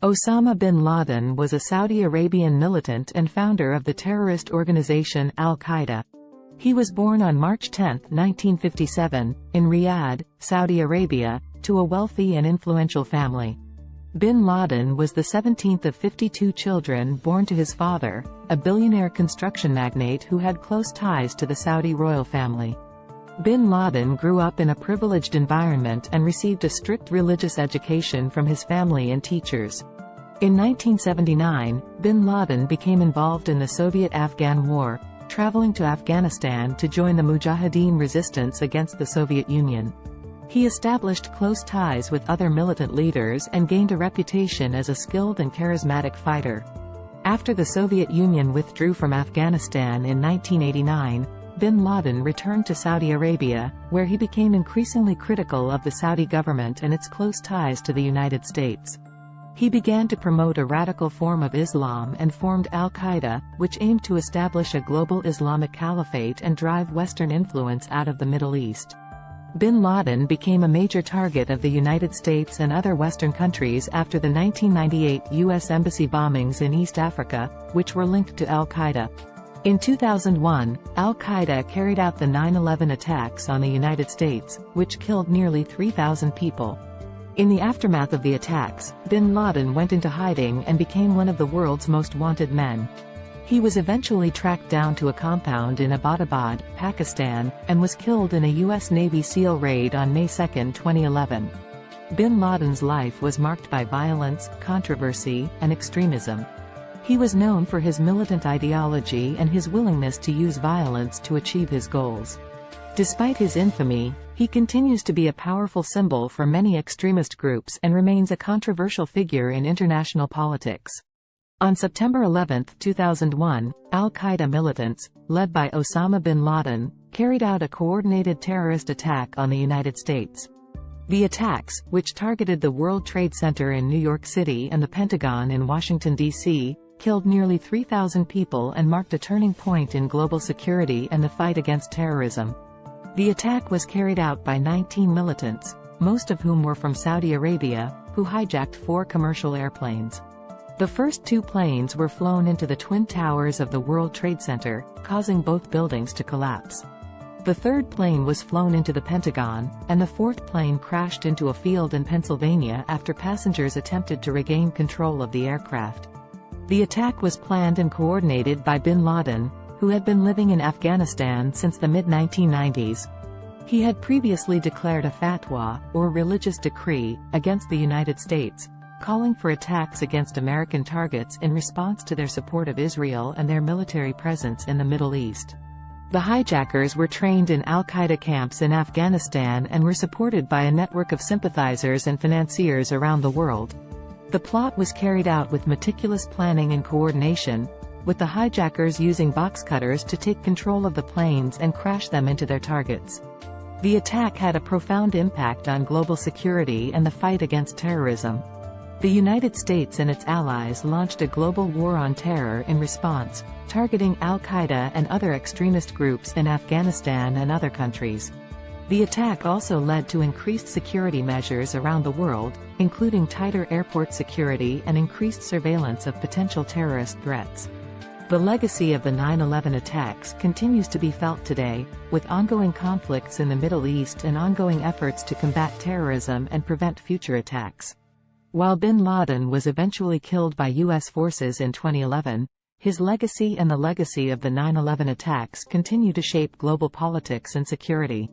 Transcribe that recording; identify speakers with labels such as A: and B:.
A: Osama bin Laden was a Saudi Arabian militant and founder of the terrorist organization Al-Qaeda. He was born on March 10, 1957, in Riyadh, Saudi Arabia, to a wealthy and influential family. Bin Laden was the 17th of 52 children born to his father, a billionaire construction magnate who had close ties to the Saudi royal family. Bin Laden grew up in a privileged environment and received a strict religious education from his family and teachers. In 1979, bin Laden became involved in the Soviet-Afghan War, traveling to Afghanistan to join the Mujahideen resistance against the Soviet Union. He established close ties with other militant leaders and gained a reputation as a skilled and charismatic fighter. After the Soviet Union withdrew from Afghanistan in 1989, bin Laden returned to Saudi Arabia, where he became increasingly critical of the Saudi government and its close ties to the United States. He began to promote a radical form of Islam and formed Al-Qaeda, which aimed to establish a global Islamic caliphate and drive Western influence out of the Middle East. Bin Laden became a major target of the United States and other Western countries after the 1998 U.S. Embassy bombings in East Africa, which were linked to Al-Qaeda. In 2001, Al-Qaeda carried out the 9/11 attacks on the United States, which killed nearly 3,000 people. In the aftermath of the attacks, bin Laden went into hiding and became one of the world's most wanted men. He was eventually tracked down to a compound in Abbottabad, Pakistan, and was killed in a U.S. Navy SEAL raid on May 2, 2011. Bin Laden's life was marked by violence, controversy, and extremism. He was known for his militant ideology and his willingness to use violence to achieve his goals. Despite his infamy, he continues to be a powerful symbol for many extremist groups and remains a controversial figure in international politics. On September 11, 2001, Al-Qaeda militants, led by Osama bin Laden, carried out a coordinated terrorist attack on the United States. The attacks, which targeted the World Trade Center in New York City and the Pentagon in Washington, D.C., killed nearly 3,000 people and marked a turning point in global security and the fight against terrorism. The attack was carried out by 19 militants, most of whom were from Saudi Arabia, who hijacked 4 commercial airplanes. The first 2 planes were flown into the Twin Towers of the World Trade Center, causing both buildings to collapse. The third plane was flown into the Pentagon, and the fourth plane crashed into a field in Pennsylvania after passengers attempted to regain control of the aircraft. The attack was planned and coordinated by bin Laden, who had been living in Afghanistan since the mid-1990s. He had previously declared a fatwa, or religious decree, against the United States, calling for attacks against American targets in response to their support of Israel and their military presence in the Middle East. The hijackers were trained in Al-Qaeda camps in Afghanistan and were supported by a network of sympathizers and financiers around the world. The plot was carried out with meticulous planning and coordination, with the hijackers using box cutters to take control of the planes and crash them into their targets. The attack had a profound impact on global security and the fight against terrorism. The United States and its allies launched a global war on terror in response, targeting Al-Qaeda and other extremist groups in Afghanistan and other countries. The attack also led to increased security measures around the world, including tighter airport security and increased surveillance of potential terrorist threats. The legacy of the 9/11 attacks continues to be felt today, with ongoing conflicts in the Middle East and ongoing efforts to combat terrorism and prevent future attacks. While bin Laden was eventually killed by U.S. forces in 2011, his legacy and the legacy of the 9/11 attacks continue to shape global politics and security.